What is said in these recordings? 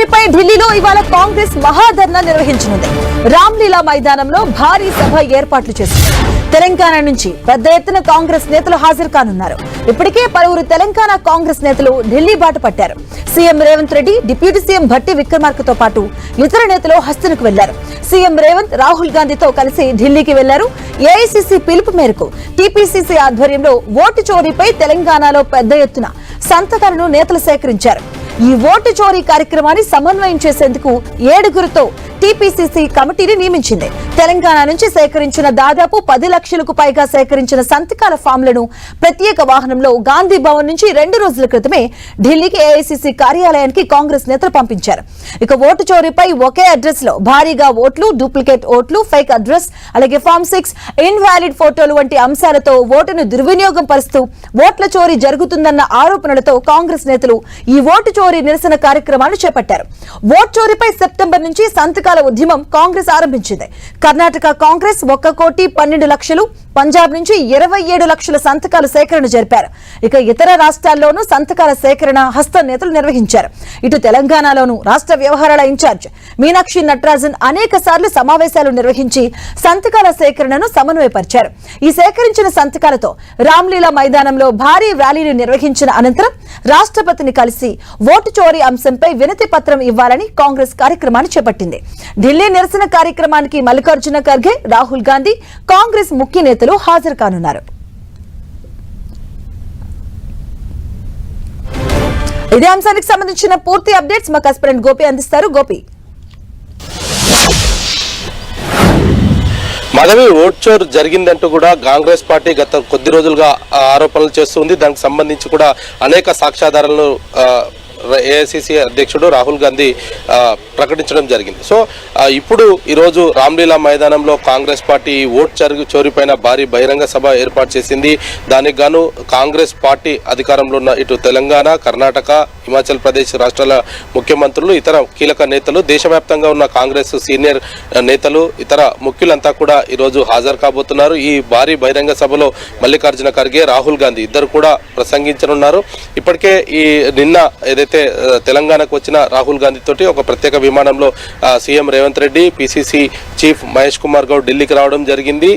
చోరీపై ఢిల్లీలో ఇవాళ కాంగ్రెస్ మహాధర్నా నిర్వహించనుంది. రామ్లీలా మైదానంలో భారీ సభ ఏర్పాట్లు చేసింది. తెలంగాణ నుంచి పెద్ద ఎత్తున కాంగ్రెస్ నేతలు హాజరు కానున్నారు. ఇప్పటికే పలువురు తెలంగాణ కాంగ్రెస్ నేతలు ఢిల్లీ బాట పట్టారు. CM Revanth Reddy, deputy CM Bhatti విక్రమార్కతో పాటు ఇతర నేతలు హస్తనకు వెళ్లారు. సీఎం రేవంత్ రాహుల్ గాంధీతో కలిసి ఢిల్లీకి వెళ్లారు. ఏఐసీసీ పిలుపు మేరకు టీపీసీసీ ఆధ్వర్యంలో ఓటు చోరీపై తెలంగాణలో పెద్ద ఎత్తున సంతకాలను నేతలు సేకరించారు. ఈ ఓటు చోరీ కార్యక్రమాన్ని సమన్వయం చేసేందుకు 7గురితో టీపీసీసీ కమిటీని నియమించింది. తెలంగాణ నుంచి సేకరించిన దాదాపు 10 లక్షలకు పైగా సేకరించిన సంతకాల ఫామ్లను ప్రత్యేక వాహనంలో గాంధీ భవన్ నుంచి 2 రోజుల క్రితమే ఢిల్లీకి ఏఐసీసీ కార్యాలయానికి కాంగ్రెస్ నేతలు పంపించారు. ఇక ఓటు చోరీపై ఒకే అడ్రస్ లో భారీగా ఓట్లు, డూప్లికేట్ ఓట్లు, ఫేక్ అడ్రస్, అలాగే ఫామ్ 6, ఇన్వాలిడ్ ఫోటోలు వంటి అంశాలతో ఓటును దుర్వినియోగం పరుస్తూ ఓట్ల చోరీ జరుగుతుందన్న ఆరోపణలతో కాంగ్రెస్ నేతలు ఈ ఓటు చోరీ నిరసన కార్యక్రమాన్ని చేపట్టారు. ఓటు చోరీపై సెప్టెంబర్ నుంచి సంతకాల ఉద్యమం కాంగ్రెస్ ఆరంభించింది. కర్ణాటక కాంగ్రెస్ 1,12,00,000, పంజాబ్ నుంచి 27 లక్షల సంతకాల సేకరణ జరిపారు. ఇక ఇతర రాష్ట్రాల్లోనూ సంతకాల సేకరణ హస్త నేతలు నిర్వహించారు. ఇటు తెలంగాణలోనూ రాష్ట్ర వ్యవహారాల ఇన్ఛార్జ్ మీనాక్షి నటరాజన్ అనేక సార్లు సమావేశాలు నిర్వహించి సంతకాల సేకరణను సమన్వయపరిచారు. ఈ సేకరించిన సంతకాలతో రామ్లీలా మైదానంలో భారీ ర్యాలీని నిర్వహించిన అనంతరం రాష్ట్రపతిని కలిసి ఓటు చోరీ అంశంపై వినతి పత్రం ఇవ్వాలని కాంగ్రెస్ కార్యక్రమాన్ని చేపట్టింది. ఢిల్లీ నిరసన కార్యక్రమానికి మల్లికార్జున ఖర్గే, రాహుల్ గాంధీ, కాంగ్రెస్ ముఖ్య నేతలు హాజరు కానున్నారు. ఇదే అంశానికి సంబంధించిన పూర్తి అప్డేట్స్ మా కరెస్పాండెంట్ గోపి అందిస్తారు. గోపి, మాధవి, ఓట్ చోర్ జరిగిందంటూ కూడా కాంగ్రెస్ పార్టీ గత కొద్ది రోజులుగా ఆరోపణలు చేస్తుంది. దానికి సంబంధించి కూడా అనేక సాక్ష్యాధారాలను ఏఐసీసీ అధ్యక్షుడు రాహుల్ గాంధీ ప్రకటించడం జరిగింది. సో ఇప్పుడు ఈరోజు రామ్లీలా మైదానంలో కాంగ్రెస్ పార్టీ ఓట్ చోరీపైన భారీ బహిరంగ సభ ఏర్పాటు చేసింది. దానికి గాను కాంగ్రెస్ పార్టీ అధికారంలో ఉన్న ఇటు తెలంగాణ, కర్ణాటక, హిమాచల్ ప్రదేశ్ రాష్ట్రాల ముఖ్యమంత్రులు, ఇతర కీలక నేతలు, దేశవ్యాప్తంగా ఉన్న కాంగ్రెస్ సీనియర్ నేతలు, ఇతర ముఖ్యులంతా కూడా ఈరోజు హాజరు కాబోతున్నారు. ఈ భారీ బహిరంగ సభలో మల్లికార్జున ఖర్గే, రాహుల్ గాంధీ ఇద్దరు కూడా ప్రసంగించనున్నారు. ఇప్పటికే ఈ నిన్న ఏదైతే తెలంగాణకు వచ్చిన రాహుల్ గాంధీ తోటి ఒక ప్రత్యేక విమానంలో CM Revanth Reddy, PCC chief Mahesh Kumar Goud ఢిల్లీకి రావడం జరిగింది.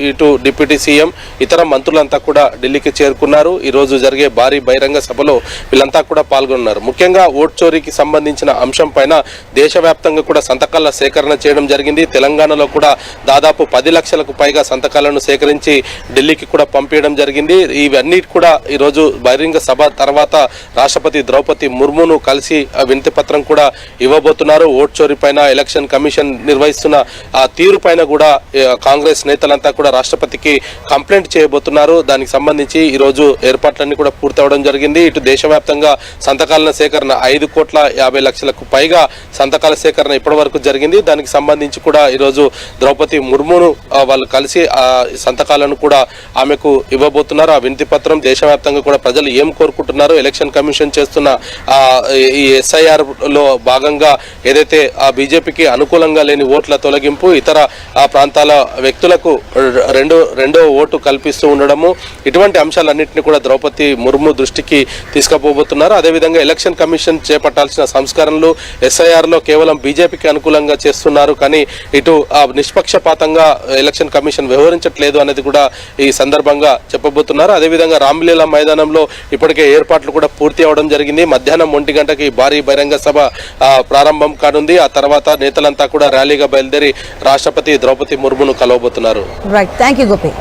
ఇటు డిప్యూటీ సీఎం, ఇతర మంత్రులంతా కూడా ఢిల్లీకి చేరుకున్నారు. ఈ రోజు జరిగే భారీ బహిరంగ సభలో వీళ్ళంతా కూడా పాల్గొన్నారు. ముఖ్యంగా ఓట్ చోరీకి సంబంధించిన అంశం పైన దేశవ్యాప్తంగా కూడా సంతకాల సేకరణ చేయడం జరిగింది. తెలంగాణలో కూడా దాదాపు 10 లక్షలకు పైగా సంతకాలను సేకరించి ఢిల్లీకి కూడా పంపించడం జరిగింది. ఇవన్నీ కూడా ఈరోజు బహిరంగ సభ తర్వాత రాష్ట్రపతి ద్రౌపది ముర్మును కలిసి వినతి పత్రం కూడా ఇవ్వబోతున్నారు. ఓట్ చోరీ పైన ఎలక్షన్ కమిషన్ నిర్వహిస్తున్న ఆ తీరు పైన కూడా కాంగ్రెస్ నేతలంతా కూడా రాష్ట్రపతికి కంప్లైంట్ చేయబోతున్నారు. దానికి సంబంధించి ఈరోజు ఏర్పాట్లన్నీ కూడా పూర్తవడం జరిగింది. ఇటు దేశవ్యాప్తంగా సంతకాల సేకరణ 5,50,00,000కు పైగా సంతకాల సేకరణ ఇప్పటి వరకు జరిగింది. దానికి సంబంధించి కూడా ఈరోజు ద్రౌపది ముర్మును వాళ్ళు కలిసి ఆ సంతకాలను కూడా ఆమెకు ఇవ్వబోతున్నారు. ఆ వినతి పత్రం దేశవ్యాప్తంగా కూడా ప్రజలు ఏం కోరుకుంటున్నారు, ఎలక్షన్ కమిషన్ చేస్తున్న ఈ ఎస్ఐఆర్ లో భాగంగా ఏదైతే ఆ బీజేపీకి అనుకూలంగా లేని ఓట్ల తొలగింపు, ఇతర ప్రాంతాల వ్యక్తులకు రెండో ఓటు కల్పిస్తూ ఉండడము, ఇటువంటి అంశాలన్నింటినీ కూడా ద్రౌపది ముర్ము దృష్టికి తీసుకుపోబోతున్నారు. అదేవిధంగా ఎలక్షన్ కమిషన్ చేపట్టాల్సిన సంస్కరణలు ఎస్ఐఆర్ లో కేవలం బీజేపీకి అనుకూలంగా చేస్తున్నారు, కానీ ఇటు నిష్పక్షపాతంగా ఎలక్షన్ కమిషన్ వ్యవహరించట్లేదు అనేది కూడా ఈ సందర్భంగా చెప్పబోతున్నారు. అదేవిధంగా రామ్లీలా మైదానంలో ఇప్పటికే ఏర్పాట్లు కూడా పూర్తి అవడం జరిగింది. మధ్యాహ్నం 1 గంటకి భారీ బహిరంగ సభ ప్రారంభం కానుంది. ఆ తర్వాత నేతలంతా కూడా ర్యాలీగా బయలుదేరి రాష్ట్రపతి ద్రౌపది ముర్మును కలవబోతున్నారు. Right, thank you Gopi.